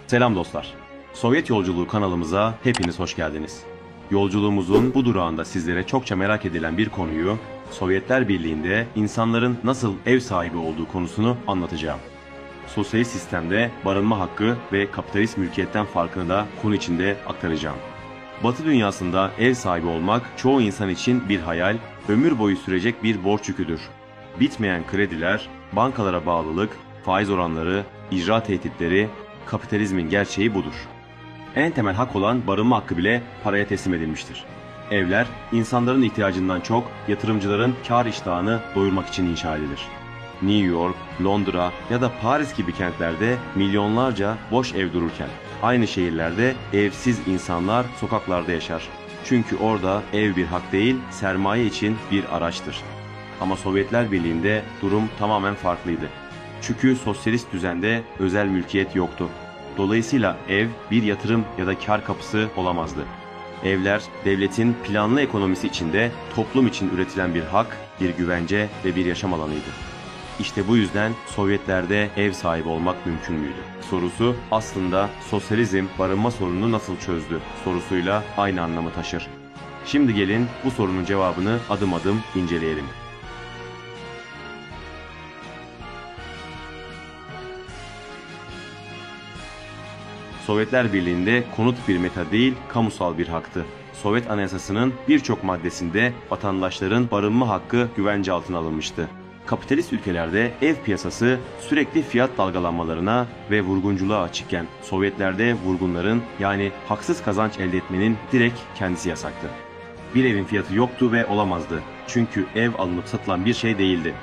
Selam dostlar. Sovyet Yolculuğu kanalımıza hepiniz hoş geldiniz. Yolculuğumuzun bu durağında sizlere çokça merak edilen bir konuyu, Sovyetler Birliği'nde insanların nasıl ev sahibi olduğu konusunu anlatacağım. Sosyalist sistemde barınma hakkı ve kapitalist mülkiyetten farkını da konu içinde aktaracağım. Batı dünyasında ev sahibi olmak çoğu insan için bir hayal, ömür boyu sürecek bir borç yüküdür. Bitmeyen krediler, bankalara bağlılık, faiz oranları, icra tehditleri, kapitalizmin gerçeği budur. En temel hak olan barınma hakkı bile paraya teslim edilmiştir. Evler, insanların ihtiyacından çok yatırımcıların kar iştahını doyurmak için inşa edilir. New York, Londra ya da Paris gibi kentlerde milyonlarca boş ev dururken, aynı şehirlerde evsiz insanlar sokaklarda yaşar. Çünkü orada ev bir hak değil, sermaye için bir araçtır. Ama Sovyetler Birliği'nde durum tamamen farklıydı. Çünkü sosyalist düzende özel mülkiyet yoktu. Dolayısıyla ev bir yatırım ya da kar kapısı olamazdı. Evler devletin planlı ekonomisi içinde toplum için üretilen bir hak, bir güvence ve bir yaşam alanıydı. İşte bu yüzden Sovyetlerde ev sahibi olmak mümkün müydü? Sorusu aslında sosyalizm barınma sorununu nasıl çözdü sorusuyla aynı anlamı taşır. Şimdi gelin bu sorunun cevabını adım adım inceleyelim. Sovyetler Birliği'nde konut bir meta değil, kamusal bir haktı. Sovyet Anayasası'nın birçok maddesinde vatandaşların barınma hakkı güvence altına alınmıştı. Kapitalist ülkelerde ev piyasası sürekli fiyat dalgalanmalarına ve vurgunculuğa açıkken Sovyetlerde vurgunların yani haksız kazanç elde etmenin direkt kendisi yasaktı. Bir evin fiyatı yoktu ve olamazdı. Çünkü ev alınıp satılan bir şey değildi.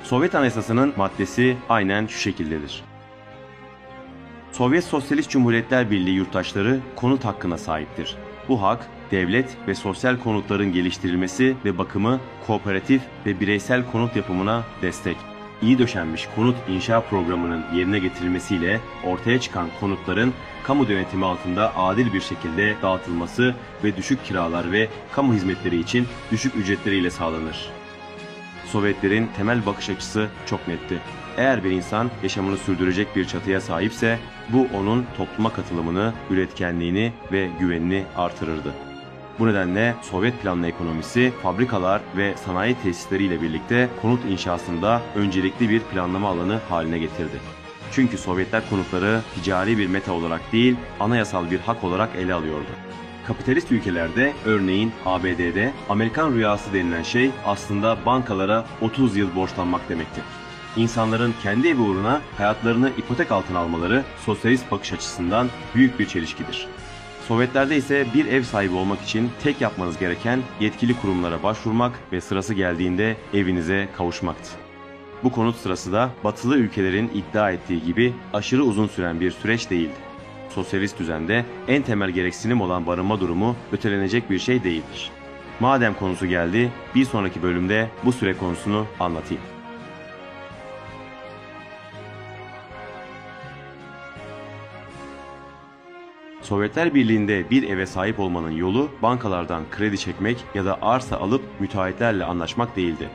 Sovyet Anayasası'nın maddesi aynen şu şekildedir. Sovyet Sosyalist Cumhuriyetler Birliği yurttaşları konut hakkına sahiptir. Bu hak, devlet ve sosyal konutların geliştirilmesi ve bakımı, kooperatif ve bireysel konut yapımına destek. İyi döşenmiş konut inşa programının yerine getirilmesiyle ortaya çıkan konutların kamu denetimi altında adil bir şekilde dağıtılması ve düşük kiralar ve kamu hizmetleri için düşük ücretleriyle sağlanır. Sovyetlerin temel bakış açısı çok netti. Eğer bir insan yaşamını sürdürecek bir çatıya sahipse, bu onun topluma katılımını, üretkenliğini ve güvenini artırırdı. Bu nedenle Sovyet planlı ekonomisi, fabrikalar ve sanayi tesisleriyle birlikte konut inşasında öncelikli bir planlama alanı haline getirdi. Çünkü Sovyetler konutları ticari bir meta olarak değil, anayasal bir hak olarak ele alıyordu. Kapitalist ülkelerde, örneğin ABD'de, Amerikan rüyası denilen şey aslında bankalara 30 yıl borçlanmak demekti. İnsanların kendi evi uğruna hayatlarını ipotek altına almaları sosyalist bakış açısından büyük bir çelişkidir. Sovyetlerde ise bir ev sahibi olmak için tek yapmanız gereken yetkili kurumlara başvurmak ve sırası geldiğinde evinize kavuşmaktı. Bu konut sırası da batılı ülkelerin iddia ettiği gibi aşırı uzun süren bir süreç değildi. Sosyalist düzende en temel gereksinim olan barınma durumu ötelenecek bir şey değildir. Madem konusu geldi, bir sonraki bölümde bu süre konusunu anlatayım. Sovyetler Birliği'nde bir eve sahip olmanın yolu bankalardan kredi çekmek ya da arsa alıp müteahhitlerle anlaşmak değildi.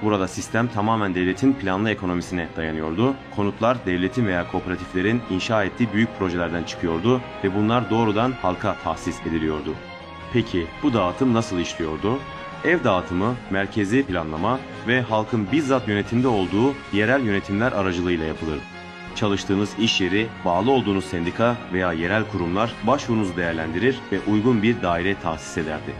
Burada sistem tamamen devletin planlı ekonomisine dayanıyordu. Konutlar devletin veya kooperatiflerin inşa ettiği büyük projelerden çıkıyordu ve bunlar doğrudan halka tahsis ediliyordu. Peki bu dağıtım nasıl işliyordu? Ev dağıtımı, merkezi planlama ve halkın bizzat yönetimde olduğu yerel yönetimler aracılığıyla yapılırdı. Çalıştığınız iş yeri, bağlı olduğunuz sendika veya yerel kurumlar başvurunuzu değerlendirir ve uygun bir daire tahsis ederdi.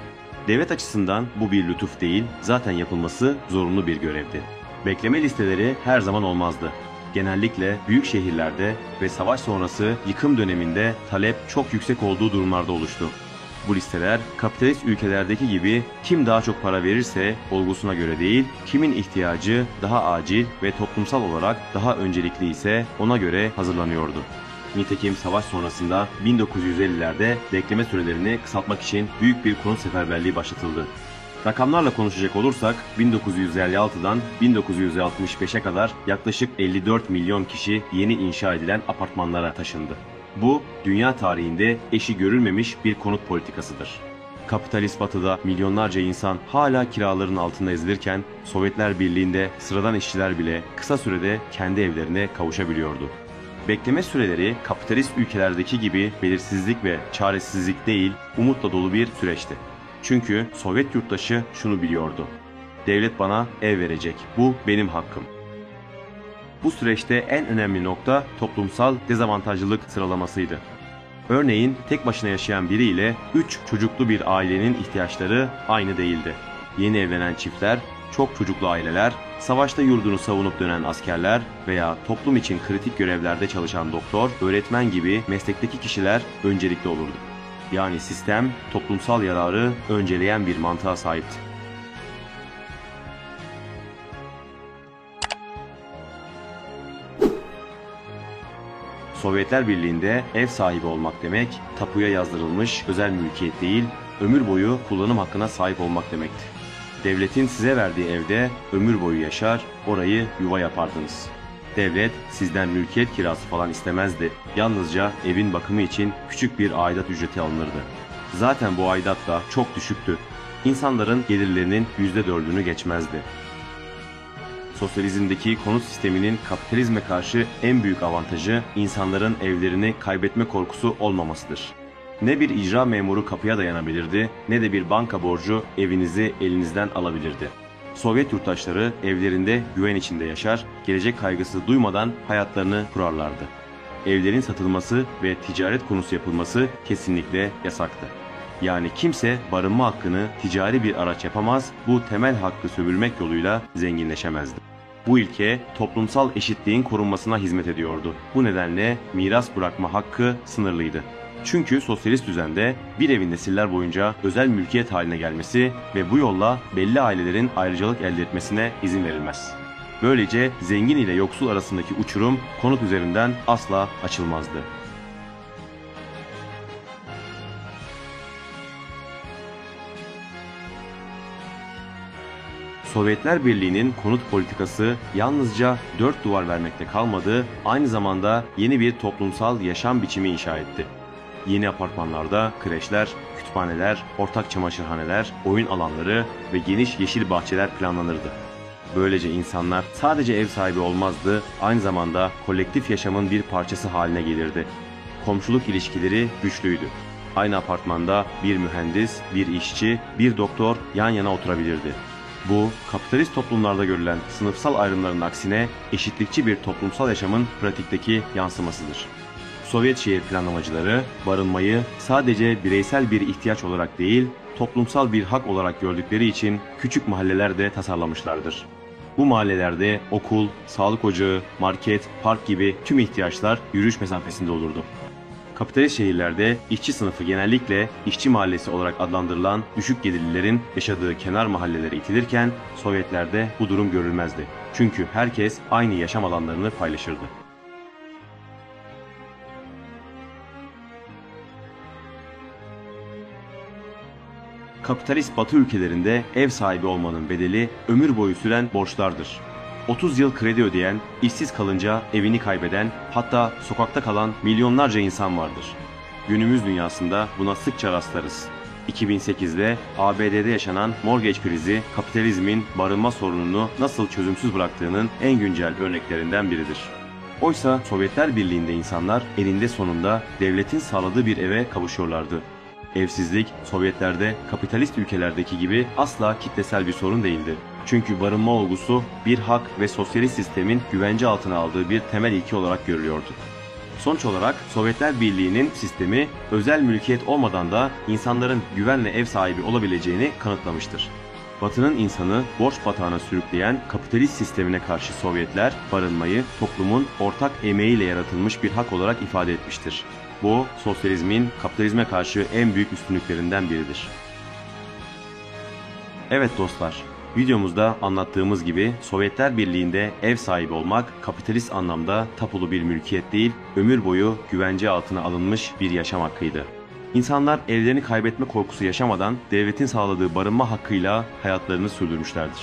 Devlet açısından bu bir lütuf değil, zaten yapılması zorunlu bir görevdi. Bekleme listeleri her zaman olmazdı. Genellikle büyük şehirlerde ve savaş sonrası yıkım döneminde talep çok yüksek olduğu durumlarda oluştu. Bu listeler kapitalist ülkelerdeki gibi kim daha çok para verirse olgusuna göre değil, kimin ihtiyacı daha acil ve toplumsal olarak daha öncelikli ise ona göre hazırlanıyordu. Nitekim savaş sonrasında 1950'lerde bekleme sürelerini kısaltmak için büyük bir konut seferberliği başlatıldı. Rakamlarla konuşacak olursak 1956'dan 1965'e kadar yaklaşık 54 milyon kişi yeni inşa edilen apartmanlara taşındı. Bu, dünya tarihinde eşi görülmemiş bir konut politikasıdır. Kapitalist batıda milyonlarca insan hala kiraların altında ezilirken, Sovyetler Birliği'nde sıradan işçiler bile kısa sürede kendi evlerine kavuşabiliyordu. Bekleme süreleri kapitalist ülkelerdeki gibi belirsizlik ve çaresizlik değil, umutla dolu bir süreçti. Çünkü Sovyet yurttaşı şunu biliyordu: devlet bana ev verecek, bu benim hakkım. Bu süreçte en önemli nokta toplumsal dezavantajlılık sıralamasıydı. Örneğin tek başına yaşayan biri ile 3 çocuklu bir ailenin ihtiyaçları aynı değildi. Yeni evlenen çiftler, çok çocuklu aileler, savaşta yurdunu savunup dönen askerler veya toplum için kritik görevlerde çalışan doktor, öğretmen gibi meslekteki kişiler öncelikli olurdu. Yani sistem toplumsal yararı önceleyen bir mantığa sahipti. Sovyetler Birliği'nde ev sahibi olmak demek, tapuya yazdırılmış özel mülkiyet değil, ömür boyu kullanım hakkına sahip olmak demekti. Devletin size verdiği evde ömür boyu yaşar, orayı yuva yapardınız. Devlet sizden mülkiyet kirası falan istemezdi. Yalnızca evin bakımı için küçük bir aidat ücreti alınırdı. Zaten bu aidat da çok düşüktü. İnsanların gelirlerinin %4'ünü geçmezdi. Sosyalizmdeki konut sisteminin kapitalizme karşı en büyük avantajı insanların evlerini kaybetme korkusu olmamasıdır. Ne bir icra memuru kapıya dayanabilirdi, ne de bir banka borcu evinizi elinizden alabilirdi. Sovyet yurttaşları evlerinde güven içinde yaşar, gelecek kaygısı duymadan hayatlarını kurarlardı. Evlerin satılması ve ticaret konusu yapılması kesinlikle yasaktı. Yani kimse barınma hakkını ticari bir araç yapamaz, bu temel hakkı sömürmek yoluyla zenginleşemezdi. Bu ilke toplumsal eşitliğin korunmasına hizmet ediyordu. Bu nedenle miras bırakma hakkı sınırlıydı. Çünkü sosyalist düzende bir evin nesiller boyunca özel mülkiyet haline gelmesi ve bu yolla belli ailelerin ayrıcalık elde etmesine izin verilmez. Böylece zengin ile yoksul arasındaki uçurum konut üzerinden asla açılmazdı. Sovyetler Birliği'nin konut politikası yalnızca 4 duvar vermekte kalmadı, aynı zamanda yeni bir toplumsal yaşam biçimi inşa etti. Yeni apartmanlarda kreşler, kütüphaneler, ortak çamaşırhaneler, oyun alanları ve geniş yeşil bahçeler planlanırdı. Böylece insanlar sadece ev sahibi olmazdı, aynı zamanda kolektif yaşamın bir parçası haline gelirdi. Komşuluk ilişkileri güçlüydü. Aynı apartmanda bir mühendis, bir işçi, bir doktor yan yana oturabilirdi. Bu, kapitalist toplumlarda görülen sınıfsal ayrımların aksine eşitlikçi bir toplumsal yaşamın pratikteki yansımasıdır. Sovyet şehir planlamacıları barınmayı sadece bireysel bir ihtiyaç olarak değil, toplumsal bir hak olarak gördükleri için küçük mahalleler de tasarlamışlardır. Bu mahallelerde okul, sağlık ocağı, market, park gibi tüm ihtiyaçlar yürüyüş mesafesinde olurdu. Kapitalist şehirlerde işçi sınıfı genellikle işçi mahallesi olarak adlandırılan düşük gelirlilerin yaşadığı kenar mahallelere itilirken Sovyetlerde bu durum görülmezdi. Çünkü herkes aynı yaşam alanlarını paylaşırdı. Kapitalist Batı ülkelerinde ev sahibi olmanın bedeli ömür boyu süren borçlardır. 30 yıl kredi ödeyen, işsiz kalınca evini kaybeden, hatta sokakta kalan milyonlarca insan vardır. Günümüz dünyasında buna sıkça rastlarız. 2008'de ABD'de yaşanan mortgage krizi, kapitalizmin barınma sorununu nasıl çözümsüz bıraktığının en güncel örneklerinden biridir. Oysa Sovyetler Birliği'nde insanlar elinde sonunda devletin sağladığı bir eve kavuşuyorlardı. Evsizlik, Sovyetlerde kapitalist ülkelerdeki gibi asla kitlesel bir sorun değildi. Çünkü barınma olgusu bir hak ve sosyalist sistemin güvence altına aldığı bir temel ilke olarak görülüyordu. Sonuç olarak Sovyetler Birliği'nin sistemi özel mülkiyet olmadan da insanların güvenle ev sahibi olabileceğini kanıtlamıştır. Batı'nın insanı borç batağına sürükleyen kapitalist sistemine karşı Sovyetler barınmayı toplumun ortak emeğiyle yaratılmış bir hak olarak ifade etmiştir. Bu, sosyalizmin kapitalizme karşı en büyük üstünlüklerinden biridir. Evet dostlar, videomuzda anlattığımız gibi Sovyetler Birliği'nde ev sahibi olmak kapitalist anlamda tapulu bir mülkiyet değil, ömür boyu güvence altına alınmış bir yaşam hakkıydı. İnsanlar evlerini kaybetme korkusu yaşamadan devletin sağladığı barınma hakkıyla hayatlarını sürdürmüşlerdir.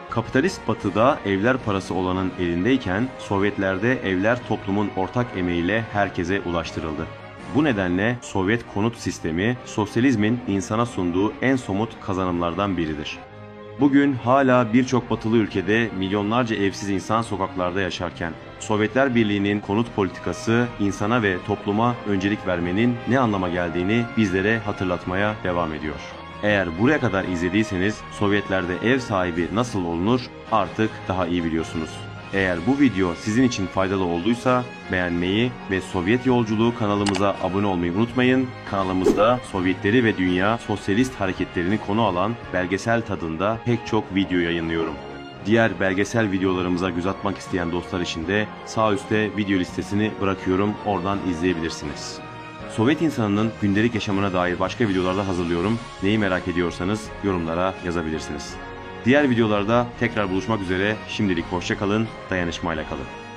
Kapitalist Batı'da evler parası olanın elindeyken Sovyetlerde evler toplumun ortak emeğiyle herkese ulaştırıldı. Bu nedenle Sovyet konut sistemi sosyalizmin insana sunduğu en somut kazanımlardan biridir. Bugün hala birçok batılı ülkede milyonlarca evsiz insan sokaklarda yaşarken, Sovyetler Birliği'nin konut politikası insana ve topluma öncelik vermenin ne anlama geldiğini bizlere hatırlatmaya devam ediyor. Eğer buraya kadar izlediyseniz Sovyetlerde ev sahibi nasıl olunur artık daha iyi biliyorsunuz. Eğer bu video sizin için faydalı olduysa beğenmeyi ve Sovyet Yolculuğu kanalımıza abone olmayı unutmayın. Kanalımızda Sovyetleri ve dünya sosyalist hareketlerini konu alan belgesel tadında pek çok video yayınlıyorum. Diğer belgesel videolarımıza göz atmak isteyen dostlar için de sağ üstte video listesini bırakıyorum, oradan izleyebilirsiniz. Sovyet insanının gündelik yaşamına dair başka videolarda hazırlıyorum. Neyi merak ediyorsanız yorumlara yazabilirsiniz. Diğer videolarda tekrar buluşmak üzere. Şimdilik hoşça kalın, dayanışmayla kalın.